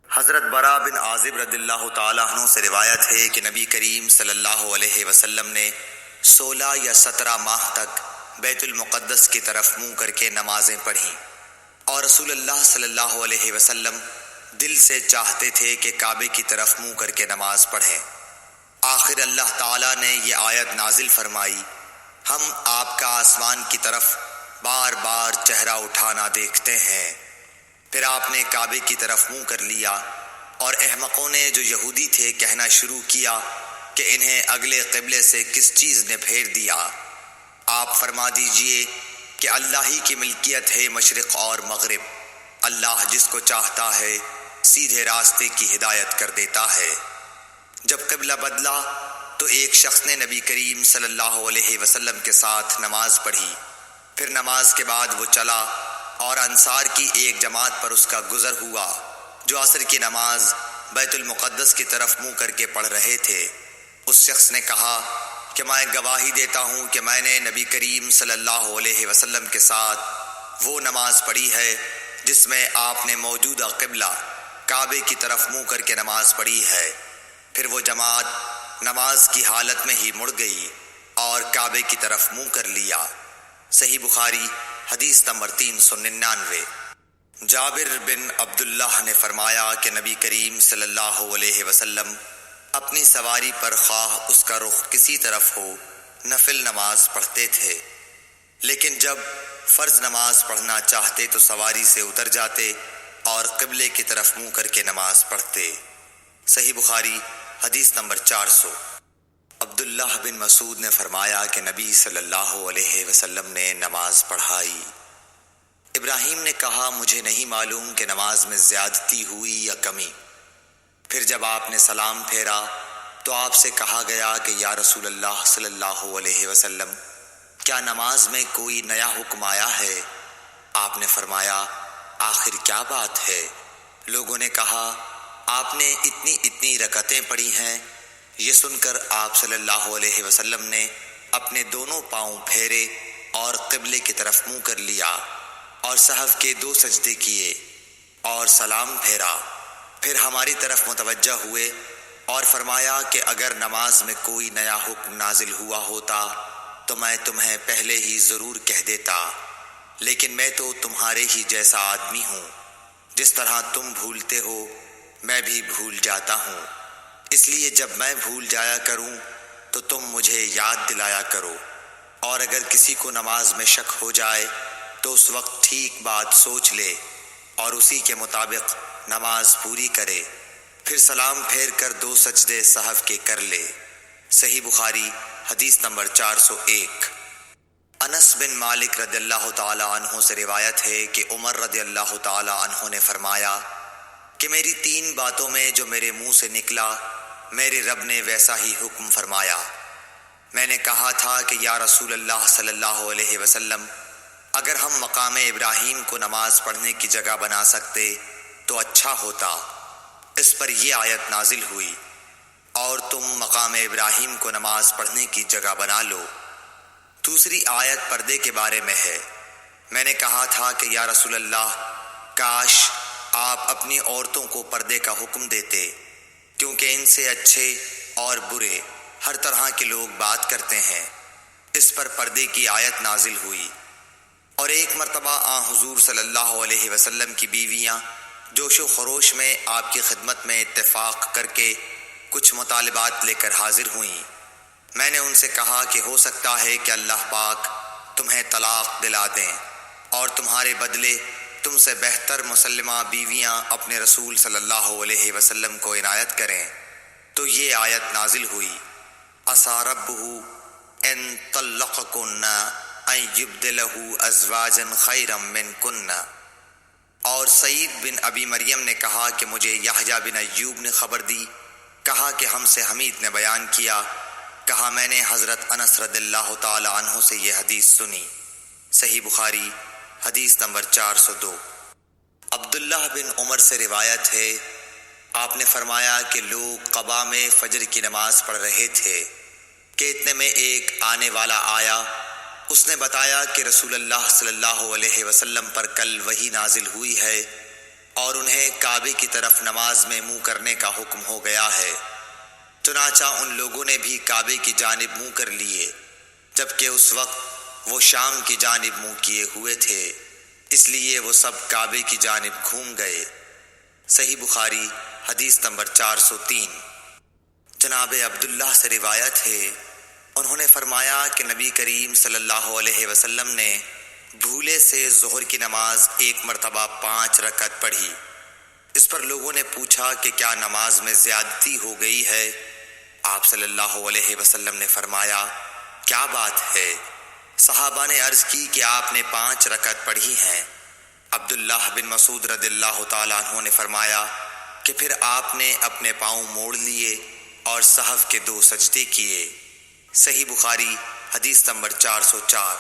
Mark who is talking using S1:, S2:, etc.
S1: حضرت برا بن عازب رضی اللہ تعالیٰ عنہ سے روایت ہے کہ نبی کریم صلی اللہ علیہ وسلم نے 16 یا 17 ماہ تک بیت المقدس کی طرف منہ کر کے نمازیں پڑھیں، اور رسول اللہ صلی اللہ علیہ وسلم دل سے چاہتے تھے کہ کعبے کی طرف منہ کر کے نماز پڑھیں۔ آخر اللہ تعالیٰ نے یہ آیت نازل فرمائی، ہم آپ کا آسمان کی طرف بار بار چہرہ اٹھانا دیکھتے ہیں۔ پھر آپ نے کعبے کی طرف منہ کر لیا، اور احمقوں نے جو یہودی تھے کہنا شروع کیا کہ انہیں اگلے قبلے سے کس چیز نے پھیر دیا۔ آپ فرما دیجئے کہ اللہ ہی کی ملکیت ہے مشرق اور مغرب، اللہ جس کو چاہتا ہے سیدھے راستے کی ہدایت کر دیتا ہے۔ جب قبلہ بدلا تو ایک شخص نے نبی کریم صلی اللہ علیہ وسلم کے ساتھ نماز پڑھی، پھر نماز کے بعد وہ چلا اور انصار کی ایک جماعت پر اس کا گزر ہوا جو عصر کی نماز بیت المقدس کی طرف منہ کر کے پڑھ رہے تھے۔ اس شخص نے کہا کہ میں گواہی دیتا ہوں کہ میں نے نبی کریم صلی اللہ علیہ وسلم کے ساتھ وہ نماز پڑھی ہے جس میں آپ نے موجودہ قبلہ کعبے کی طرف منہ کر کے نماز پڑھی ہے۔ پھر وہ جماعت نماز کی حالت میں ہی مڑ گئی اور کعبے کی طرف منہ کر لیا۔ صحیح بخاری حدیث نمبر 399۔ جابر بن عبداللہ نے فرمایا کہ نبی کریم صلی اللہ علیہ وسلم اپنی سواری پر خواہ اس کا رخ کسی طرف ہو نفل نماز پڑھتے تھے، لیکن جب فرض نماز پڑھنا چاہتے تو سواری سے اتر جاتے اور قبلے کی طرف منہ کر کے نماز پڑھتے۔ صحیح بخاری حدیث نمبر 400۔ عبداللہ بن مسعود نے فرمایا کہ نبی صلی اللہ علیہ وسلم نے نماز پڑھائی۔ ابراہیم نے کہا مجھے نہیں معلوم کہ نماز میں زیادتی ہوئی یا کمی۔ پھر جب آپ نے سلام پھیرا تو آپ سے کہا گیا کہ یا رسول اللہ صلی اللہ علیہ وسلم کیا نماز میں کوئی نیا حکم آیا ہے؟ آپ نے فرمایا آخر کیا بات ہے؟ لوگوں نے کہا آپ نے اتنی رکعتیں پڑھی ہیں۔ یہ سن کر آپ صلی اللہ علیہ وسلم نے اپنے دونوں پاؤں پھیرے اور قبلے کی طرف منہ کر لیا اور سہو کے 2 سجدے کیے اور سلام پھیرا، پھر ہماری طرف متوجہ ہوئے اور فرمایا کہ اگر نماز میں کوئی نیا حکم نازل ہوا ہوتا تو میں تمہیں پہلے ہی ضرور کہہ دیتا، لیکن میں تو تمہارے ہی جیسا آدمی ہوں، جس طرح تم بھولتے ہو میں بھی بھول جاتا ہوں، اس لیے جب میں بھول جایا کروں تو تم مجھے یاد دلایا کرو، اور اگر کسی کو نماز میں شک ہو جائے تو اس وقت ٹھیک بات سوچ لے اور اسی کے مطابق نماز پوری کرے، پھر سلام پھیر کر 2 سجدے سہو کے کر لے۔ صحیح بخاری حدیث نمبر 401۔ انس بن مالک رضی اللہ تعالی عنہ سے روایت ہے کہ عمر رضی اللہ تعالی عنہ نے فرمایا کہ میری 3 باتوں میں جو میرے منہ سے نکلا میرے رب نے ویسا ہی حکم فرمایا۔ میں نے کہا تھا کہ یا رسول اللہ صلی اللہ علیہ وسلم اگر ہم مقام ابراہیم کو نماز پڑھنے کی جگہ بنا سکتے تو اچھا ہوتا۔ اس پر یہ آیت نازل ہوئی، اور تم مقام ابراہیم کو نماز پڑھنے کی جگہ بنا لو۔ دوسری آیت پردے کے بارے میں ہے۔ میں نے کہا تھا کہ یا رسول اللہ کاش آپ اپنی عورتوں کو پردے کا حکم دیتے، کیونکہ ان سے اچھے اور برے ہر طرح کے لوگ بات کرتے ہیں۔ اس پر پردے کی آیت نازل ہوئی۔ اور ایک مرتبہ حضور صلی اللہ علیہ وسلم کی بیویاں جوش و خروش میں آپ کی خدمت میں اتفاق کر کے کچھ مطالبات لے کر حاضر ہوئیں۔ میں نے ان سے کہا کہ ہو سکتا ہے کہ اللہ پاک تمہیں طلاق دلا دیں اور تمہارے بدلے تم سے بہتر مسلمہ بیویاں اپنے رسول صلی اللہ علیہ وسلم کو عنایت کریں، تو یہ آیت نازل ہوئی، عسیٰ ربہ ان طلقکن ان یبدلہ ازواجا خیرا منکن۔ اور سعید بن ابی مریم نے کہا کہ مجھے یحییٰ بن ایوب نے خبر دی، کہا کہ ہم سے حمید نے بیان کیا، کہا میں نے حضرت انس رضی اللہ تعالی عنہ سے یہ حدیث سنی۔ صحیح بخاری حدیث نمبر 402۔ عبداللہ بن عمر سے روایت ہے، آپ نے فرمایا کہ لوگ قباء میں فجر کی نماز پڑھ رہے تھے کہ اتنے میں ایک آنے والا آیا اس نے بتایا کہ رسول اللہ صلی اللہ علیہ وسلم پر کل وحی نازل ہوئی ہے اور انہیں کعبے کی طرف نماز میں منہ کرنے کا حکم ہو گیا ہے۔ چنانچہ ان لوگوں نے بھی کعبے کی جانب منہ کر لیے، جبکہ اس وقت وہ شام کی جانب منہ کیے ہوئے تھے، اس لیے وہ سب کعبے کی جانب گھوم گئے۔ صحیح بخاری حدیث نمبر 403۔ جناب عبداللہ سے روایت ہے، انہوں نے فرمایا کہ نبی کریم صلی اللہ علیہ وسلم نے بھولے سے ظہر کی نماز ایک مرتبہ 5 رکعت پڑھی۔ اس پر لوگوں نے پوچھا کہ کیا نماز میں زیادتی ہو گئی ہے؟ آپ صلی اللہ علیہ وسلم نے فرمایا، کیا بات ہے؟ صحابہ نے عرض کی کہ آپ نے 5 رکعت پڑھی ہیں۔ عبداللہ بن مسعود رضی اللہ تعالیٰ عنہ نے فرمایا کہ پھر آپ نے اپنے پاؤں موڑ لیے اور سہو کے 2 سجدے کیے۔ صحیح بخاری حدیث نمبر 404۔